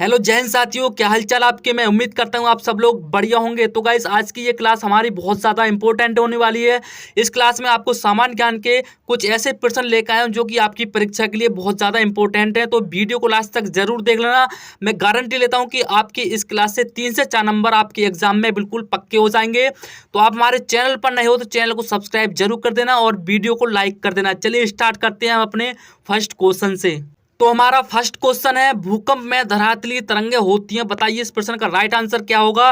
Hello जय हिंद साथियों, क्या हालचाल आपके। मैं उम्मीद करता हूँ आप सब लोग बढ़िया होंगे। तो गाइस, आज की ये क्लास हमारी बहुत ज़्यादा इंपॉर्टेंट होने वाली है। इस क्लास में आपको सामान्य ज्ञान के कुछ ऐसे प्रश्न लेकर आए हूँ जो कि आपकी परीक्षा के लिए बहुत ज़्यादा इंपॉर्टेंट है। तो वीडियो को लास्ट तक जरूर देख लेना। मैं गारंटी लेता हूँ कि आपकी इस क्लास से 3 से 4 नंबर आपके एग्जाम में बिल्कुल पक्के हो जाएंगे। तो आप हमारे चैनल पर नए हो तो चैनल को सब्सक्राइब जरूर कर देना और वीडियो को लाइक कर देना। चलिए स्टार्ट करते हैं हम अपने फर्स्ट क्वेश्चन से। तो हमारा फर्स्ट क्वेश्चन है, भूकंप में धरातलीय तरंगें होती हैं, बताइए इस प्रश्न का राइट आंसर क्या होगा।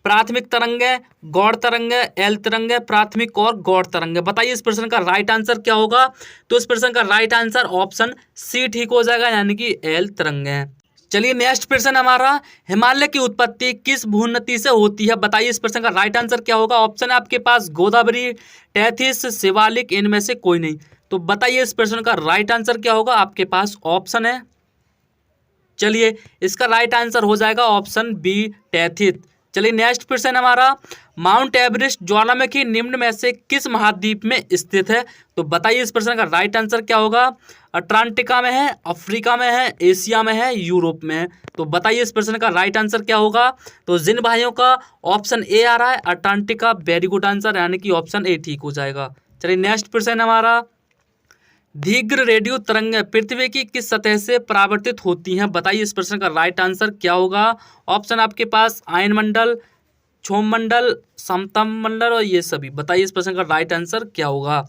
प्राथमिक तरंगें, गौड़ तरंगें, एल तरंगें, प्राथमिक और गौड़ तरंगें, बताइए इस प्रश्न का राइट आंसर क्या होगा। तो इस प्रश्न का राइट आंसर ऑप्शन सी ठीक हो जाएगा, यानी कि एल तरंगें। चलिए नेक्स्ट प्रश्न हमारा, हिमालय की उत्पत्ति किस भूनदी से होती है, बताइए इस प्रश्न का राइट आंसर क्या होगा। ऑप्शन है आपके पास गोदावरी, टेथिस, शिवालिक, इनमें से कोई नहीं। तो बताइए इस प्रश्न का राइट आंसर क्या होगा। आपके पास ऑप्शन है, चलिए इसका राइट आंसर हो जाएगा ऑप्शन बी, टेथिस। चलिए नेक्स्ट प्रश्न हमारा, माउंट एवरेस्ट ज्वालामुखी निम्न में से किस महाद्वीप में स्थित है। तो बताइए इस प्रश्न का राइट आंसर क्या होगा। अटलांटिका में है, अफ्रीका में है, एशिया में है, यूरोप में है। तो बताइए इस प्रश्न का राइट आंसर क्या होगा। तो जिन भाइयों का ऑप्शन ए आ रहा है अटलांटिका, वेरी गुड आंसर, यानी कि ऑप्शन ए ठीक हो जाएगा। चलिए नेक्स्ट प्रश्न हमारा, दीर्घ रेडियो तरंगें पृथ्वी की किस सतह से परावर्तित होती हैं, बताइए इस प्रश्न का राइट आंसर क्या होगा। ऑप्शन आपके पास आयन मंडल, क्षोभ मंडल, समतल मंडल और ये सभी, बताइए इस प्रश्न का राइट आंसर क्या होगा।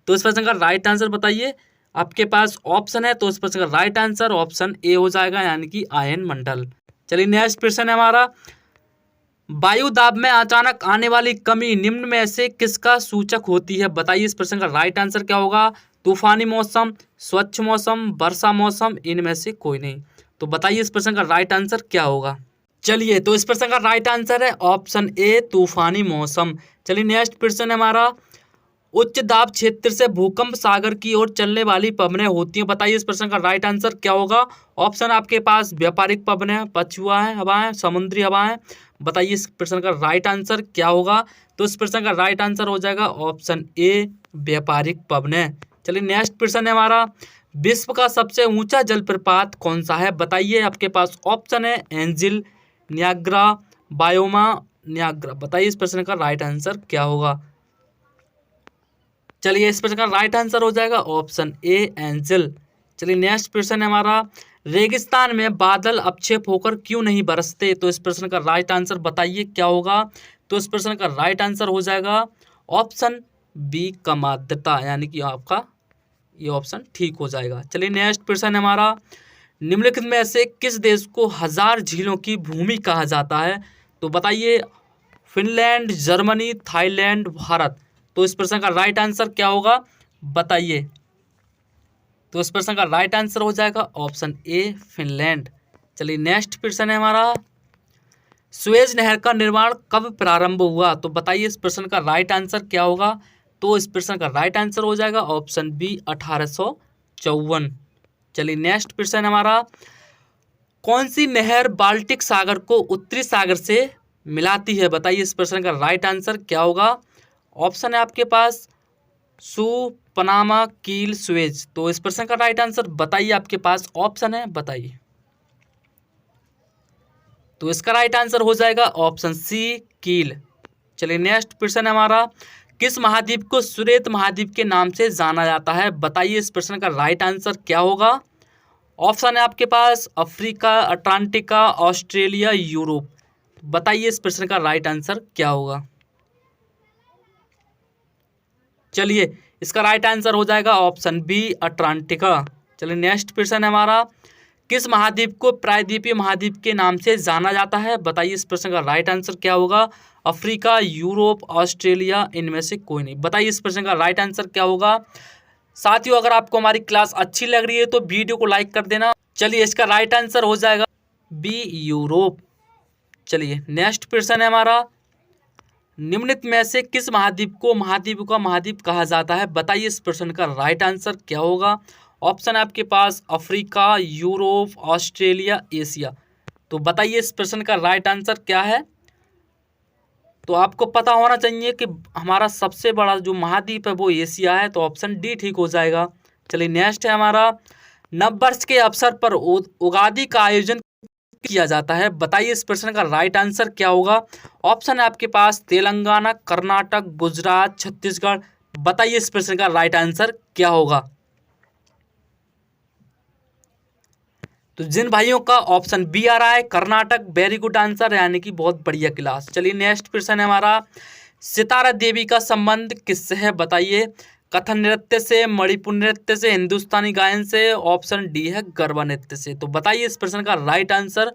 तो इस प्रश्न का राइट आंसर बताइए, आपके पास ऑप्शन है, तो इस प्रश्न का राइट आंसर ऑप्शन ए हो जाएगा, यानी कि आयन मंडल। चलिए नेक्स्ट प्रश्न है हमारा, वायु दाब में अचानक आने वाली कमी निम्न में से किसका सूचक होती है, बताइए इस प्रश्न का राइट आंसर क्या होगा। तूफानी मौसम, स्वच्छ मौसम, वर्षा मौसम, इनमें से कोई नहीं। तो बताइए इस प्रश्न का राइट आंसर क्या होगा। चलिए तो इस प्रश्न का राइट आंसर है ऑप्शन ए, तूफानी मौसम। चलिए नेक्स्ट प्रश्न है हमारा, उच्च दाब क्षेत्र से भूकंप सागर की ओर चलने वाली पवनें होती हैं, बताइए इस प्रश्न का राइट आंसर क्या होगा। ऑप्शन आपके पास व्यापारिक पवनें, पछुआ है हवाएं, समुद्री हवाएं, बताइए इस प्रश्न का राइट आंसर क्या होगा। तो इस प्रश्न का राइट आंसर हो जाएगा ऑप्शन ए, व्यापारिक पवनें। चलिए नेक्स्ट प्रश्न है हमारा, विश्व का सबसे ऊंचा जलप्रपात कौन सा है, बताइए आपके पास ऑप्शन है एंजिल, न्याग्रा, बायोमा, न्याग्रा, बताइए इस प्रश्न का राइट आंसर क्या होगा। चलिए इस प्रश्न का राइट आंसर हो जाएगा ऑप्शन ए, एंजल। चलिए नेक्स्ट प्रश्न है हमारा, रेगिस्तान में बादल अपक्षेप होकर क्यों नहीं बरसते, तो इस प्रश्न का राइट आंसर बताइए क्या होगा। तो इस प्रश्न का राइट आंसर हो जाएगा ऑप्शन बी, कम आर्द्रता, यानी कि आपका ये ऑप्शन ठीक हो जाएगा। चलिए नेक्स्ट प्रश्न है हमारा, निम्नलिखित में से किस देश को 1000 झीलों की भूमि कहा जाता है, तो बताइए फिनलैंड, जर्मनी, थाईलैंड, भारत। तो इस प्रश्न का राइट आंसर क्या होगा बताइए। तो इस प्रश्न का राइट आंसर हो जाएगा ऑप्शन ए, फिनलैंड। चलिए नेक्स्ट प्रश्न है हमारा, सुएज नहर का निर्माण कब प्रारंभ हुआ, तो बताइए इस प्रश्न का राइट आंसर क्या होगा। तो इस प्रश्न का राइट आंसर हो जाएगा ऑप्शन बी, 1854। चलिए नेक्स्ट प्रश्न हमारा, कौन सी नहर बाल्टिक सागर को उत्तरी सागर से मिलाती है, बताइए इस प्रश्न का राइट आंसर क्या होगा। ऑप्शन है आपके पास सू, पनामा, कील, सुएज। तो इस प्रश्न का राइट आंसर बताइए, आपके पास ऑप्शन है, बताइए। तो इसका राइट आंसर हो जाएगा ऑप्शन सी, कील। चलिए नेक्स्ट प्रश्न है हमारा, किस महाद्वीप को श्वेत महाद्वीप के नाम से जाना जाता है, बताइए इस प्रश्न का राइट आंसर क्या होगा। ऑप्शन है आपके पास अफ्रीका, अटलांटिका, ऑस्ट्रेलिया, यूरोप, बताइए इस प्रश्न का राइट आंसर क्या होगा। चलिए इसका राइट आंसर हो जाएगा ऑप्शन बी, अटलांटिका। चलिए नेक्स्ट प्रश्न है हमारा, किस महाद्वीप को प्रायद्वीपीय महाद्वीप के नाम से जाना जाता है, बताइए इस प्रश्न का राइट आंसर क्या होगा। अफ्रीका, यूरोप, ऑस्ट्रेलिया, इनमें से कोई नहीं, बताइए इस प्रश्न का राइट आंसर क्या होगा। साथियों अगर आपको हमारी क्लास अच्छी लग रही है तो वीडियो को लाइक कर देना। चलिए इसका राइट आंसर हो जाएगा बी, यूरोप। चलिए नेक्स्ट प्रश्न है हमारा, निम्नलिखित में से किस महाद्वीप को महाद्वीप का महाद्वीप कहा जाता है, बताइए इस प्रश्न का राइट आंसर क्या होगा। ऑप्शन है आपके पास अफ्रीका, यूरोप, ऑस्ट्रेलिया, एशिया। तो बताइए इस प्रश्न का राइट आंसर क्या है। तो आपको पता होना चाहिए कि हमारा सबसे बड़ा जो महाद्वीप है वो एशिया है, तो ऑप्शन डी ठीक हो जाएगा। चलिए नेक्स्ट है हमारा, नववर्ष के अवसर पर उगादि का आयोजन किया जाता है। बताइए इस प्रश्न का राइट आंसर क्या होगा। ऑप्शन है आपके पास तेलंगाना, कर्नाटक, गुजरात, छत्तीसगढ़। बताइए इस प्रश्न का राइट आंसर क्या होगा। तो जिन भाइयों का ऑप्शन बी आ रहा है कर्नाटक, वेरी गुड आंसर, यानी कि बहुत बढ़िया क्लास। चलिए नेक्स्ट प्रश्न है हमारा, सितारा देवी का संबंध किससे है। बताइए, कथक नृत्य से, मणिपुर नृत्य से, हिंदुस्तानी गायन से। ऑप्शन डी है गरबा नृत्य से। तो बताइए इस प्रश्न का राइट आंसर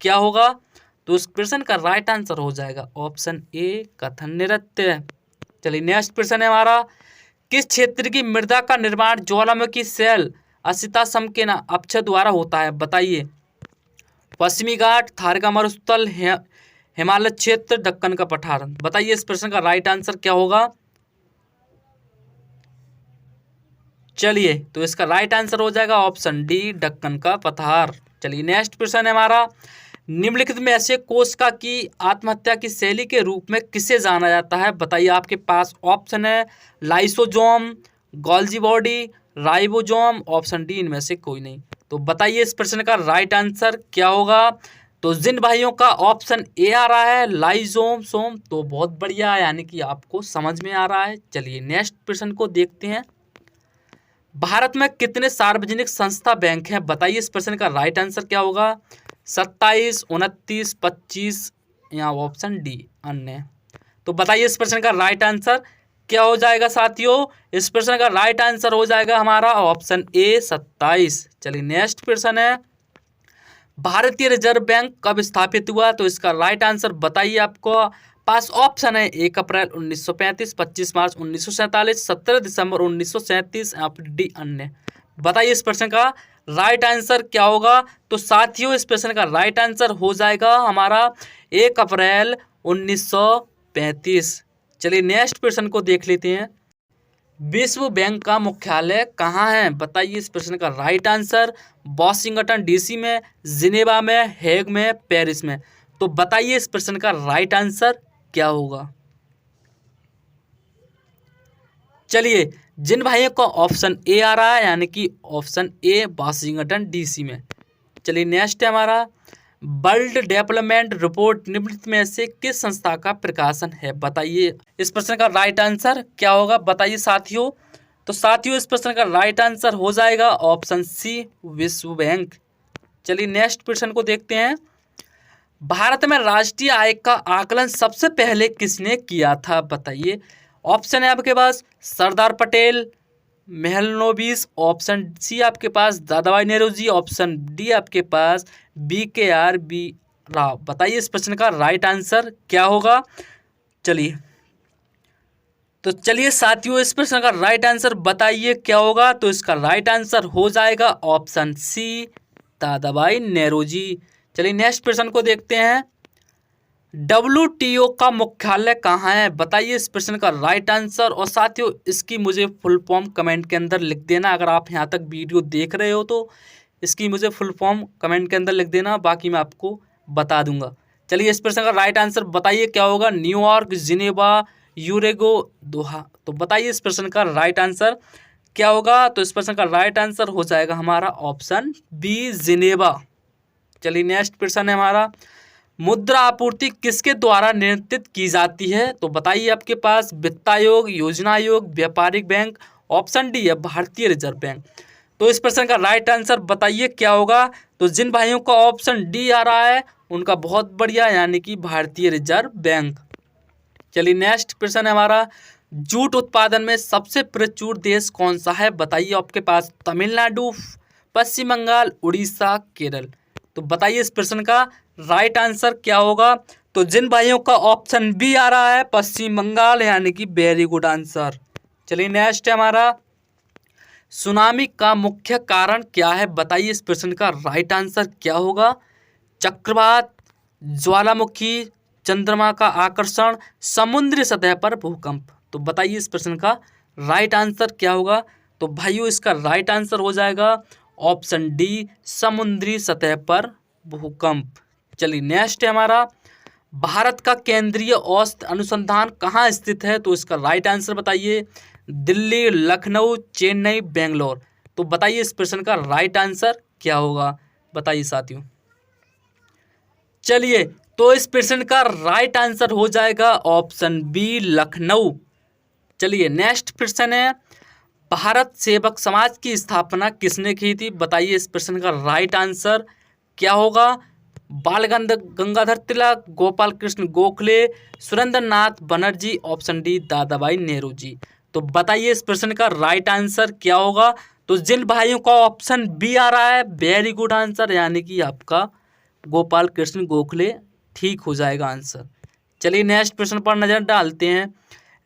क्या होगा। तो इस प्रश्न का राइट आंसर हो जाएगा ऑप्शन ए कथक नृत्य। चलिए नेक्स्ट प्रश्न है हमारा, किस क्षेत्र की मृदा का निर्माण ज्वालामुखी शैल असिता समकेना अक्षय द्वारा होता है। बताइए, पश्चिमी घाट, थार का मरुस्थल, हिमालय क्षेत्र, दक्कन का पठार। बताइए इस प्रश्न का राइट आंसर क्या होगा। चलिए तो इसका राइट आंसर हो जाएगा ऑप्शन डी दक्कन का पठार। चलिए नेक्स्ट प्रश्न है हमारा, निम्नलिखित में ऐसे कोशिका की आत्महत्या की शैली के रूप में किसे जाना जाता है। बताइए, आपके पास ऑप्शन है lysosome, Golgi body, ribosome. Option D इनमें से कोई नहीं। तो बताइए इस प्रश्न का राइट आंसर क्या होगा। तो जिन भाइयों का ऑप्शन ए आ रहा है लाइजोम सोम, तो बहुत बढ़िया, यानी कि आपको समझ में आ रहा है। चलिए नेक्स्ट प्रश्न को देखते हैं, भारत में कितने सार्वजनिक संस्था बैंक हैं। बताइए इस प्रश्न का राइट आंसर क्या होगा। 27, 29, 25 या ऑप्शन डी अन्य। तो बताइए इस प्रश्न का राइट आंसर क्या हो जाएगा साथियों। इस प्रश्न का राइट आंसर हो जाएगा हमारा ऑप्शन ए 27। चलिए नेक्स्ट प्रश्न है, भारतीय रिजर्व बैंक कब स्थापित हुआ। तो इसका राइट आंसर बताइए। आपको पास ऑप्शन है 1 अप्रैल 1935, 25 मार्च 1947, 17 दिसंबर 1937 या फिर डी अन्य। बताइए इस प्रश्न का राइट आंसर क्या होगा। तो साथियों इस प्रश्न का राइट आंसर हो जाएगा हमारा 1 अप्रैल 1935। चलिए नेक्स्ट प्रश्न को देख लेते हैं, विश्व बैंक का मुख्यालय कहाँ है। बताइए इस प्रश्न का राइट आंसर, वॉशिंगटन डीसी में, जिनेवा में, हेग में, पेरिस में। तो बताइए इस प्रश्न का राइट आंसर क्या होगा। चलिए जिन भाइयों का ऑप्शन ए आ रहा है, यानी कि ऑप्शन ए वॉशिंगटन डीसी में। चलिए नेक्स्ट है हमारा, वर्ल्ड डेवलपमेंट रिपोर्ट निम्नलिखित में से किस संस्था का प्रकाशन है। बताइए इस प्रश्न का राइट आंसर क्या होगा। बताइए साथियों। तो साथियों इस प्रश्न का राइट आंसर हो जाएगा ऑप्शन सी विश्व बैंक। चलिए नेक्स्ट प्रश्न को देखते हैं, भारत में राष्ट्रीय आय का आकलन सबसे पहले किसने किया था। बताइए, ऑप्शन है आपके पास सरदार पटेल, मेहलनोबिस। ऑप्शन सी आपके पास दादाभाई नेहरू जी। ऑप्शन डी आपके पास BKR राव। बताइए इस प्रश्न का राइट आंसर क्या होगा। चलिए साथियों इस प्रश्न का राइट आंसर बताइए क्या होगा। तो इसका राइट आंसर हो जाएगा ऑप्शन सी दादाभाई नेहरू जी। चलिए नेक्स्ट प्रश्न को देखते हैं, WTO का मुख्यालय कहाँ है। बताइए इस प्रश्न का राइट आंसर, और साथियों इसकी मुझे फुल फॉर्म कमेंट के अंदर लिख देना। अगर आप यहाँ तक वीडियो देख रहे हो तो इसकी मुझे फुल फॉर्म कमेंट के अंदर लिख देना, बाकी मैं आपको बता दूंगा। चलिए इस प्रश्न का राइट आंसर बताइए क्या होगा। न्यूयॉर्क, जिनेवा, यूरेगो, दोहा। तो बताइए इस प्रश्न का राइट आंसर क्या होगा। तो इस प्रश्न का राइट आंसर हो जाएगा हमारा ऑप्शन बी जिनेवा। चलिए नेक्स्ट प्रश्न है हमारा, मुद्रा आपूर्ति किसके द्वारा नियंत्रित की जाती है। तो बताइए आपके पास वित्त आयोग, योजना आयोग, व्यापारिक बैंक। ऑप्शन डी है भारतीय रिजर्व बैंक। तो इस प्रश्न का राइट आंसर बताइए क्या होगा। तो जिन भाइयों का ऑप्शन डी आ रहा है उनका बहुत बढ़िया, यानी कि भारतीय रिजर्व बैंक। चलिए नेक्स्ट प्रश्न है हमारा, जूट उत्पादन में सबसे प्रचुर देश कौन सा है। बताइए आपके पास तमिलनाडु, पश्चिम बंगाल, उड़ीसा, केरल। तो बताइए इस प्रश्न का राइट आंसर क्या होगा। तो जिन भाइयों का ऑप्शन बी आ रहा है पश्चिम बंगाल, यानी कि वेरी गुड आंसर। चलिए नेक्स्ट है हमारा, सुनामी का मुख्य कारण क्या है। बताइए इस प्रश्न का राइट आंसर क्या होगा। चक्रवात, ज्वालामुखी, चंद्रमा का आकर्षण, समुद्री सतह पर भूकंप। तो बताइए इस प्रश्न का राइट आंसर क्या होगा। तो भाइयों इसका राइट आंसर हो जाएगा ऑप्शन डी समुद्री सतह पर भूकंप। चलिए नेक्स्ट है हमारा, भारत का केंद्रीय औषध अनुसंधान कहाँ स्थित है। तो इसका राइट आंसर बताइए। दिल्ली, लखनऊ, चेन्नई, बेंगलोर। तो बताइए इस प्रश्न का राइट आंसर क्या होगा। बताइए साथियों। चलिए, तो इस प्रश्न का राइट आंसर हो जाएगा ऑप्शन बी, लखनऊ। चलिए नेक्स्ट प्रश्न है, भारत सेवक समाज की स्थापना किसने की थी? बताइए इस प्रश्न का राइट आंसर क्या होगा? बाल गंगाधर तिलक, गोपाल कृष्ण गोखले, सुरेंद्र नाथ बनर्जी, ऑप्शन डी दादा भाई नेहरू जी। तो बताइए इस प्रश्न का राइट आंसर क्या होगा? तो जिन भाइयों का ऑप्शन बी आ रहा है, वेरी गुड आंसर, यानी कि आपका गोपाल कृष्ण गोखले ठीक हो जाएगा आंसर। चलिए नेक्स्ट प्रश्न पर नजर डालते हैं।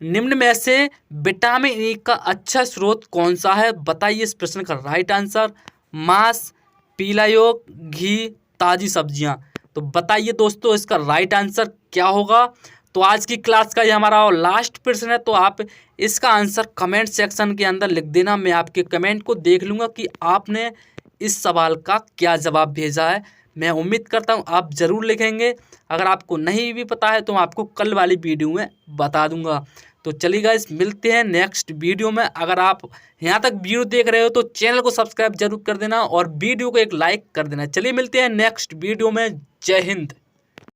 निम्न में से विटामिन ई का अच्छा स्रोत कौन सा है? बताइए इस प्रश्न का राइट आंसर। मांस, पीला योग, घी, ताजी सब्जियां। तो बताइए दोस्तों इसका राइट आंसर क्या होगा? तो आज की क्लास का ये हमारा लास्ट प्रश्न है, तो आप इसका आंसर कमेंट सेक्शन के अंदर लिख देना। मैं आपके कमेंट को देख लूँगा कि आपने इस सवाल का क्या जवाब भेजा है। मैं उम्मीद करता हूँ आप ज़रूर लिखेंगे। अगर आपको नहीं भी पता है तो मैं आपको कल वाली वीडियो में बता दूंगा। तो चलिए गाइस, मिलते हैं नेक्स्ट वीडियो में। अगर आप यहाँ तक वीडियो देख रहे हो तो चैनल को सब्सक्राइब जरूर कर देना और वीडियो को एक लाइक कर देना। चलिए मिलते हैं नेक्स्ट वीडियो में। जय हिंद।